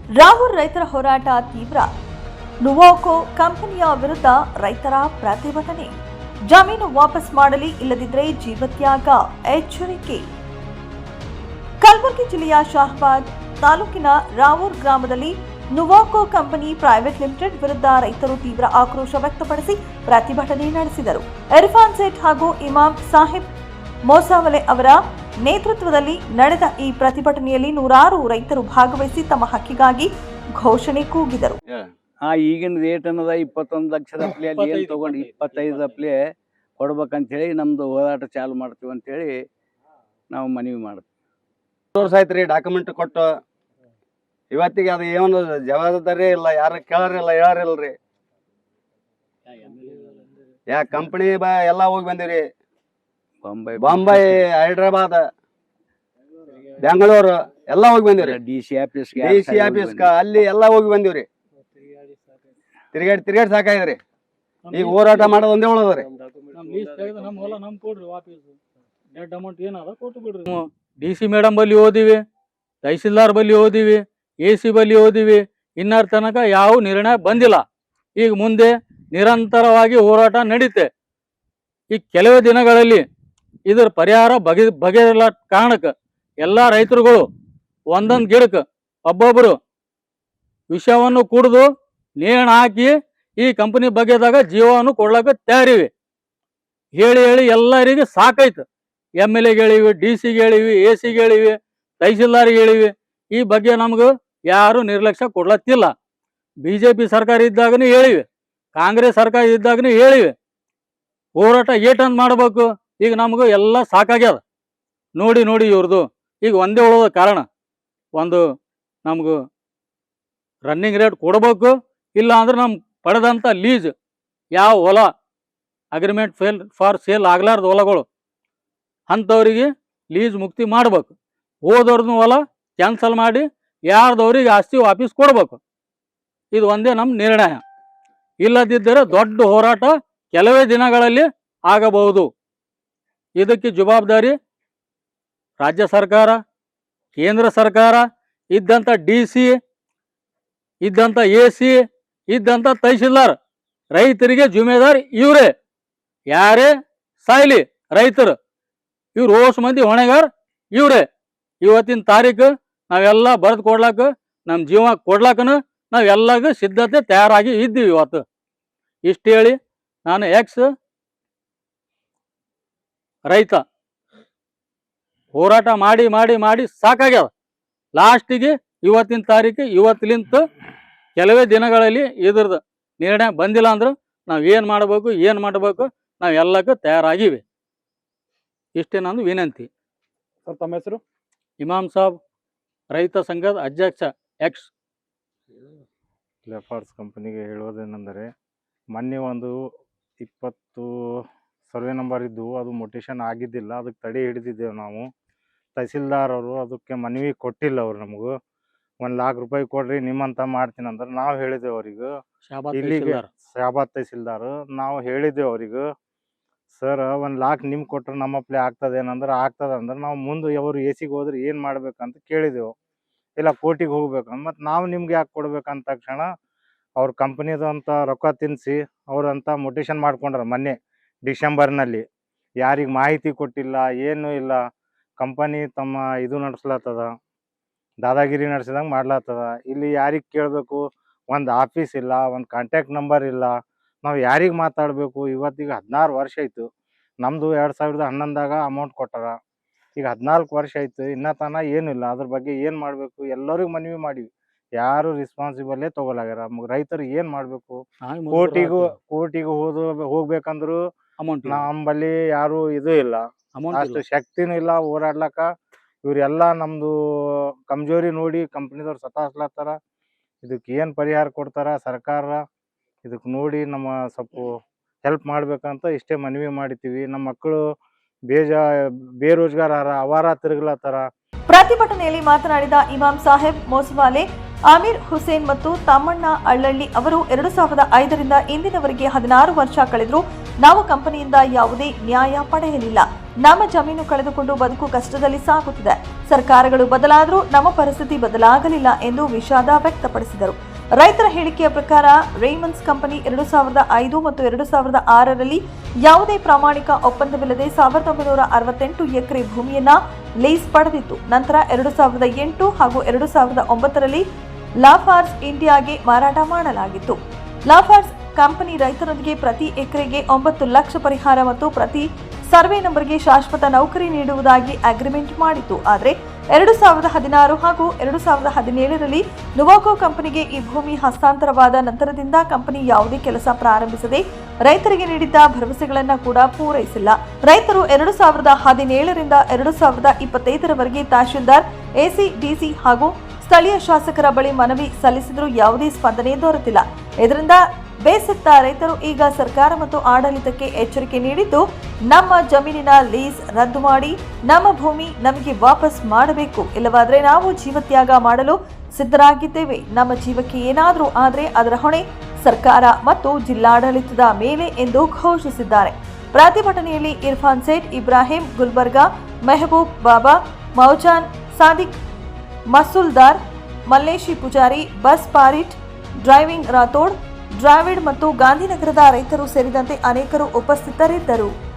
ರಾಹುಲ್ ರೈತರ ಹೋರಾಟ ತೀವ್ರ. ನುವಾಕೋ ಕಂಪನಿಯ ವಿರುದ್ಧ ರೈತರ ಪ್ರತಿಭಟನೆ. ಜಮೀನು ವಾಪಸ್ ಮಾಡಲಿ, ಇಲ್ಲದಿದ್ದರೆ ಜೀವತ್ಯಾಗ, ಎಚ್ಚರಿಕೆ. ಕಲಬುರಗಿ ಜಿಲ್ಲೆಯ ಶಹಾಬಾದ್ ತಾಲೂಕಿನ ರಾವೂರ್ ಗ್ರಾಮದಲ್ಲಿ ನುವಾಕೋ ಕಂಪನಿ ಪ್ರೈವೇಟ್ ಲಿಮಿಟೆಡ್ ವಿರುದ್ಧ ರೈತರು ತೀವ್ರ ಆಕ್ರೋಶ ವ್ಯಕ್ತಪಡಿಸಿ ಪ್ರತಿಭಟನೆ ನಡೆಸಿದರು. ಇರ್ಫಾನ್ ಸೇಠ್ ಹಾಗೂ ಇಮಾಮ್ ಸಾಹಿಬ್ ಮೋಸಾವಲೆ ಅವರ ನೇತೃತ್ವದಲ್ಲಿ ನಡೆದ ಈ ಪ್ರತಿಭಟನೆಯಲ್ಲಿ ನೂರಾರು ರೈತರು ಭಾಗವಹಿಸಿ ತಮ್ಮ ಹಕ್ಕಿಗಾಗಿ ಘೋಷಣೆ ಕೂಗಿದರು. ಈಗಿನ ರೇಟ್ ಅನ್ನೋದ 21 ಲಕ್ಷದಪ್ಲೆ ಅಲ್ಲಿ ಏನು ತಗೊಂಡು 25 ಕೊಡ್ಬೇಕಂತ ಹೇಳಿ ನಮ್ದು ಹೋರಾಟ ಚಾಲು ಮಾಡ್ತೀವಿ ಅಂತೇಳಿ ನಾವು ಮನವಿ ಮಾಡ್ತೀವಿ. ತೋರ್ಸಾಯ್ತ್ರಿ ಡಾಕ್ಯುಮೆಂಟ್ ಕೊಟ್ಟು ಇವತ್ತಿಗೆ ಅದು ಏನು ಜವಾಬ್ದಾರಿ ಇಲ್ಲ, ಯಾರು ಕೇಳಾರಿಲ್ಲ ಹೇಳಾರಿಲ್ರಿ. ಕಂಪನಿ ಎಲ್ಲ ಹೋಗಿ ಬಂದಿವ್ರಿ. ಬಾಂಬೈ, ಹೈದ್ರಾಬಾದ್, ಬೆಂಗಳೂರು ಎಲ್ಲ ಹೋಗಿ ಬಂದಿವ್ರಿ. ಡಿ ಸಿ ಆಫೀಸ್ ಅಲ್ಲಿ ಎಲ್ಲ ಹೋಗಿ ಬಂದಿವ್ರಿ. ತಿರ್ಗಾಡಿ ಸಾಕಾಯ್ದ್ರಿ. ಈಗ ಹೋರಾಟ ಮಾಡೋದು ಒಂದೇ ಉಳದ್ರಿ. DC ಮೇಡಮ್ ಬಲ್ಲಿ ಓದಿವಿ, ತಹಸೀಲ್ದಾರ್ ಬಲ್ಲಿ ಓದಿವಿ, AC ಬಲ್ಲಿ ಓದಿವಿ, ಇನ್ನರ ತನಕ ಯಾವ ನಿರ್ಣಯ ಬಂದಿಲ್ಲ. ಈಗ ಮುಂದೆ ನಿರಂತರವಾಗಿ ಹೋರಾಟ ನಡೀತೆ. ಈ ಕೆಲವೇ ದಿನಗಳಲ್ಲಿ ಇದರ ಪರಿಹಾರ ಬಗೆಹರಿಲ್ಲ ಕಾರಣಕ್ಕೆ ಎಲ್ಲ ರೈತರುಗಳು ಒಂದೊಂದು ಗಿಡಕ್ಕೆ ಒಬ್ಬೊಬ್ಬರು ವಿಷವನ್ನು ಕುಡಿದು ನೇಣು ಹಾಕಿ ಈ ಕಂಪನಿ ಬಗ್ಗೆದಾಗ ಜೀವವನ್ನು ಕೊಡ್ಲಕ್ಕೆ ತಯಾರಿವಿ. ಹೇಳಿ ಎಲ್ಲರಿಗೆ ಸಾಕೈತು. MLA ಹೇಳಿವಿ, DC ಹೇಳಿವಿ, AC ಹೇಳಿವಿ, ತಹಸೀಲ್ದಾರ್ಗೆ ಹೇಳಿವಿ. ಈ ಬಗ್ಗೆ ನಮ್ಗೆ ಯಾರು ನಿರ್ಲಕ್ಷ್ಯ ಕೊಡ್ಲತ್ತಿಲ್ಲ. BJP ಸರ್ಕಾರ ಇದ್ದಾಗನೂ ಹೇಳಿವಿ, ಕಾಂಗ್ರೆಸ್ ಸರ್ಕಾರ ಇದ್ದಾಗನೂ ಹೇಳಿವಿ. ಹೋರಾಟ ಏಟಂತ ಮಾಡ್ಬೇಕು. ಈಗ ನಮಗೂ ಎಲ್ಲ ಸಾಕಾಗ್ಯದ. ನೋಡಿ ಇವ್ರದ್ದು ಈಗ ಒಂದೇ ಉಳೋದ ಕಾರಣ, ಒಂದು ನಮಗೂ ರನ್ನಿಂಗ್ ರೇಟ್ ಕೊಡಬೇಕು, ಇಲ್ಲ ಅಂದ್ರೆ ನಮ್ಮ ಪಡೆದಂಥ ಲೀಸ್ ಯಾವ ಹೊಲ ಅಗ್ರಿಮೆಂಟ್ ಫಾರ್ ಸೇಲ್ ಆಗ್ಲಾರ್ದ ಹೊಲಗಳು ಅಂಥವ್ರಿಗೆ ಲೀಸ್ ಮುಕ್ತಿ ಮಾಡ್ಬೇಕು. ಹೋದವ್ರದ್ದು ಹೊಲ ಕ್ಯಾನ್ಸಲ್ ಮಾಡಿ ಯಾರ್ದವ್ರಿಗೆ ಆಸ್ತಿ ವಾಪಸ್ ಕೊಡ್ಬೇಕು. ಇದು ಒಂದೇ ನಮ್ಮ ನಿರ್ಣಯ. ಇಲ್ಲದಿದ್ದರೆ ದೊಡ್ಡ ಹೋರಾಟ ಕೆಲವೇ ದಿನಗಳಲ್ಲಿ ಆಗಬಹುದು. ಇದಕ್ಕೆ ಜವಾಬ್ದಾರಿ ರಾಜ್ಯ ಸರ್ಕಾರ, ಕೇಂದ್ರ ಸರ್ಕಾರ, ಇದ್ದಂಥ DC, ಇದ್ದಂಥ AC, ಇದ್ದಂಥ ತಹಸೀಲ್ದಾರ್. ರೈತರಿಗೆ ಜುಮೇದಾರ್ ಇವರೇ. ಯಾರೇ ಸಾಯ್ಲಿ ರೈತರು, ಇವ್ರು ಓಸ್ ಮಂದಿ ಹೊಣೆಗಾರ ಇವರೇ. ಇವತ್ತಿನ ತಾರೀಕು ನಾವೆಲ್ಲ ಬರೆದು ಕೊಡ್ಲಾಕ, ನಮ್ಮ ಜೀವ ಕೊಡ್ಲಾಕನು ನಾವೆಲ್ಲಗೂ ಸಿದ್ಧತೆ ತಯಾರಾಗಿ ಇದ್ದೀವಿ. ಇವತ್ತು ಇಷ್ಟು ಹೇಳಿ ನಾನು ರೈತ ಹೋರಾಟ ಮಾಡಿ ಸಾಕಾಗ್ಯದ. ಲಾಸ್ಟಿಗೆ ಇವತ್ತಿನ ತಾರೀಕು ಇವತ್ತಲಿಂತ ಕೆಲವೇ ದಿನಗಳಲ್ಲಿ ಇದ್ರದ್ದು ನಿರ್ಣಯ ಬಂದಿಲ್ಲ ಅಂದ್ರೆ ನಾವು ಏನು ಮಾಡಬೇಕು ನಾವೆಲ್ಲಕ್ಕೂ ತಯಾರಾಗಿವಿ. ಇಷ್ಟೇ ನಂದು ವಿನಂತಿ. ಸರ್, ತಮ್ಮ ಹೆಸರು? ಇಮಾಮ್ ಸಾಬ್, ರೈತ ಸಂಘದ ಅಧ್ಯಕ್ಷ. ಲೆಫಾರ್ಡ್ಸ್ ಕಂಪನಿಗೆ ಹೇಳೋದೇನೆಂದರೆ, ಮೊನ್ನೆ ಒಂದು 20 ಸರ್ವೆ ನಂಬರ್ ಇದ್ದು ಅದು ಮೊಟೇಷನ್ ಆಗಿದ್ದಿಲ್ಲ. ಅದಕ್ಕೆ ತಡೆ ಹಿಡಿದಿದ್ದೇವೆ ನಾವು. ತಹಸೀಲ್ದಾರ್ ಅವರು ಅದಕ್ಕೆ ಮನವಿ ಕೊಟ್ಟಿಲ್ಲ. ಅವ್ರು ನಮಗೂ 1 ಲಕ್ಷ ರೂಪಾಯಿ ಕೊಡ್ರಿ ನಿಮ್ಮಂತ ಮಾಡ್ತೀನಿ ಅಂದ್ರೆ ನಾವು ಹೇಳಿದ್ದೇವೆ ಅವ್ರಿಗೆ. ಇಲ್ಲಿಗೆ ಶಹಾಬಾದ್ ತಹಸೀಲ್ದಾರ್ ನಾವು ಹೇಳಿದ್ದೇವೆ ಅವ್ರಿಗೆ, ಸರ್ 1 ಲಕ್ಷ ನಿಮ್ಗೆ ಕೊಟ್ರೆ ನಮ್ಮಪ್ಲೆ ಆಗ್ತದೆ ಆಗ್ತದಂದ್ರೆ ನಾವು ಮುಂದೆ ಅವರು AC ಗೆ ಹೋದ್ರೆ ಏನು ಮಾಡ್ಬೇಕಂತ ಕೇಳಿದೆವು. ಇಲ್ಲ ಕೋರ್ಟಿಗೆ ಹೋಗ್ಬೇಕಂತ. ಮತ್ತು ನಾವು ನಿಮ್ಗೆ ಯಾಕೆ ಕೊಡ್ಬೇಕಂತ ತಕ್ಷಣ ಅವ್ರ ಕಂಪ್ನಿದಂಥ ರೊಕ್ಕ ತಿನ್ನಿಸಿ ಅವರಂತ ಮೊಟೇಷನ್ ಮಾಡ್ಕೊಂಡ್ರ ಮೊನ್ನೆ ಡಿಸೆಂಬರ್ನಲ್ಲಿ. ಯಾರಿಗೆ ಮಾಹಿತಿ ಕೊಟ್ಟಿಲ್ಲ, ಏನೂ ಇಲ್ಲ. ಕಂಪನಿ ತಮ್ಮ ಇದು ನಡೆಸ್ಲತ್ತದ, ದಾದಾಗಿರಿ ನಡೆಸಿದಂಗೆ ಮಾಡ್ಲತ್ತದ. ಇಲ್ಲಿ ಯಾರಿಗೆ ಕೇಳಬೇಕು, ಒಂದು ಆಫೀಸ್ ಇಲ್ಲ, ಒಂದು ಕಾಂಟ್ಯಾಕ್ಟ್ ನಂಬರ್ ಇಲ್ಲ. ನಾವು ಯಾರಿಗೆ ಮಾತಾಡಬೇಕು? ಇವತ್ತಿಗೆ 16 ವರ್ಷ ಆಯಿತು. ನಮ್ಮದು 2011ದಾಗ ಅಮೌಂಟ್ ಕೊಟ್ಟಾರ. ಈಗ 14 ವರ್ಷ ಆಯಿತು, ಇನ್ನೂ ತನಕ ಏನೂ ಇಲ್ಲ. ಅದ್ರ ಬಗ್ಗೆ ಏನು ಮಾಡಬೇಕು ಎಲ್ಲರಿಗೂ ಮನವಿ ಮಾಡಿವಿ, ಯಾರು ರೆಸ್ಪಾನ್ಸಿಬಲ್ಲೇ ತೊಗೊಲಾಗ್ಯಾರ. ರೈತರು ಏನು ಮಾಡಬೇಕು? ಕೋರ್ಟಿಗೆ ಹೋಗ್ಬೇಕಂದ್ರು ನಮ್ಮಲ್ಲಿ ಯಾರು ಇದು ಇಲ್ಲ, ಅಷ್ಟು ಶಕ್ತಿನೂ ಇಲ್ಲ ಹೋರಾಡ್ಲಕ್ಕ. ಇವರೆಲ್ಲ ನಮ್ಮದು ಕಮ್ಜೋರಿ ನೋಡಿ ಕಂಪ್ನಿದವ್ರು ಸತಾಯಿಸ್ಲತ್ತಾರ. ಇದಕ್ಕೆ ಏನು ಪರಿಹಾರ ಕೊಡ್ತಾರ ಸರ್ಕಾರ, ಇದಕ್ಕೆ ನೋಡಿ ನಮ್ಮ ಸ್ವಲ್ಪ ಹೆಲ್ಪ್ ಮಾಡ್ಬೇಕಂತ ಇಷ್ಟೇ ಮನವಿ ಮಾಡಿತೀವಿ. ನಮ್ಮ ಮಕ್ಕಳು ಬೇರೋಜ್ಗಾರ ಅವಾರ ತಿರುಗ್ಲತ್ತಾರ. ಪ್ರತಿಭಟನೆಯಲ್ಲಿ ಮಾತನಾಡಿದ ಇಮಾಮ್ ಸಾಹೇಬ್ ಮೋಸವಾಲೆ, ಆಮೀರ್ ಹುಸೇನ್ ಮತ್ತು ತಮ್ಮಣ್ಣ ಅಳ್ಳಳ್ಳಿ ಅವರು 2005ರಿಂದ ಇಂದಿನವರೆಗೆ 16 ವರ್ಷ ಕಳೆದರೂ ನಾವು ಕಂಪನಿಯಿಂದ ಯಾವುದೇ ನ್ಯಾಯ ಪಡೆಯಲಿಲ್ಲ. ನಮ್ಮ ಜಮೀನು ಕಳೆದುಕೊಂಡು ಬದುಕು ಕಷ್ಟದಲ್ಲಿ ಸಾಗುತ್ತಿದೆ. ಸರ್ಕಾರಗಳು ಬದಲಾದರೂ ನಮ್ಮ ಪರಿಸ್ಥಿತಿ ಬದಲಾಗಲಿಲ್ಲ ಎಂದು ವಿಷಾದ ವ್ಯಕ್ತಪಡಿಸಿದರು. ರೈತರ ಹೇಳಿಕೆಯ ಪ್ರಕಾರ ರೇಮಂಡ್ಸ್ ಕಂಪನಿ 2005 ಮತ್ತು 2006ರಲ್ಲಿ ಯಾವುದೇ ಪ್ರಾಮಾಣಿಕ ಒಪ್ಪಂದವಿಲ್ಲದೆ 1968 ಎಕರೆ ಭೂಮಿಯನ್ನ ಲೀಸ್ ಪಡೆದಿತ್ತು. ನಂತರ 2008 ಹಾಗೂ 2009ರಲ್ಲಿ ಲಾಫಾರ್ಜ್ ಇಂಡಿಯಾಗೆ ಮಾರಾಟ ಮಾಡಲಾಗಿತ್ತು. ಲಾಫಾರ್ಜ್ ಕಂಪನಿ ರೈತರೊಂದಿಗೆ ಪ್ರತಿ ಎಕರೆಗೆ 9 ಲಕ್ಷ ಪರಿಹಾರ ಮತ್ತು ಪ್ರತಿ ಸರ್ವೆ ನಂಬರ್ಗೆ ಶಾಶ್ವತ ನೌಕರಿ ನೀಡುವುದಾಗಿ ಅಗ್ರಿಮೆಂಟ್ ಮಾಡಿತು. ಆದರೆ 2016 ಹಾಗೂ 2017ರಲ್ಲಿ ನುವಾಕೋ ಕಂಪನಿಗೆ ಈ ಭೂಮಿ ಹಸ್ತಾಂತರವಾದ ನಂತರದಿಂದ ಕಂಪನಿ ಯಾವುದೇ ಕೆಲಸ ಪ್ರಾರಂಭಿಸದೆ ರೈತರಿಗೆ ನೀಡಿದ್ದ ಭರವಸೆಗಳನ್ನು ಕೂಡ ಪೂರೈಸಿಲ್ಲ. ರೈತರು 2017ರಿಂದ 2025ರವರೆಗೆ ತಹಶೀಲ್ದಾರ್, ಎಸಿ, ಡಿಸಿ ಹಾಗೂ ಸ್ಥಳೀಯ ಶಾಸಕರ ಬಳಿ ಮನವಿ ಸಲ್ಲಿಸಿದರೂ ಯಾವುದೇ ಸ್ಪಂದನೆ ದೊರೆತಿಲ್ಲ. ಇದರಿಂದ ಬೇಸತ್ತ ರೈತರು ಈಗ ಸರ್ಕಾರ ಮತ್ತು ಆಡಳಿತಕ್ಕೆ ಎಚ್ಚರಿಕೆ ನೀಡಿದ್ದು, ನಮ್ಮ ಜಮೀನಿನ ಲೀಸ್ ರದ್ದು ಮಾಡಿ ನಮ್ಮ ಭೂಮಿ ನಮಗೆ ವಾಪಸ್ ಮಾಡಬೇಕು, ಇಲ್ಲವಾದರೆ ನಾವು ಜೀವತ್ಯಾಗ ಮಾಡಲು ಸಿದ್ಧರಾಗಿದ್ದೇವೆ. ನಮ್ಮ ಜೀವಕ್ಕೆ ಏನಾದರೂ ಆದರೆ ಅದರ ಹೊಣೆ ಸರ್ಕಾರ ಮತ್ತು ಜಿಲ್ಲಾಡಳಿತದ ಮೇಲೆ ಎಂದು ಘೋಷಿಸಿದ್ದಾರೆ. ಪ್ರತಿಭಟನೆಯಲ್ಲಿ ಇರ್ಫಾನ್ ಸೇಠ್, ಇಬ್ರಾಹಿಂ ಗುಲ್ಬರ್ಗಾ, ಮೆಹಬೂಬ್ ಬಾಬಾ, ಮೌಜಾನ್ ಸಾದಿಕ್, ಮಸೂಲ್ದಾರ್, ಮಲ್ಲೇಶಿ ಪೂಜಾರಿ, ಬಸ್ ಪಾರಿಟ್, ಡ್ರೈವಿಂಗ್ ರಾಥೋಡ್, ಡ್ರಾವಿಡ್ ಮತ್ತು ಗಾಂಧಿನಗರದ ರೈತರು ಸೇರಿದಂತೆ ಅನೇಕರು ಉಪಸ್ಥಿತರಿದ್ದರು.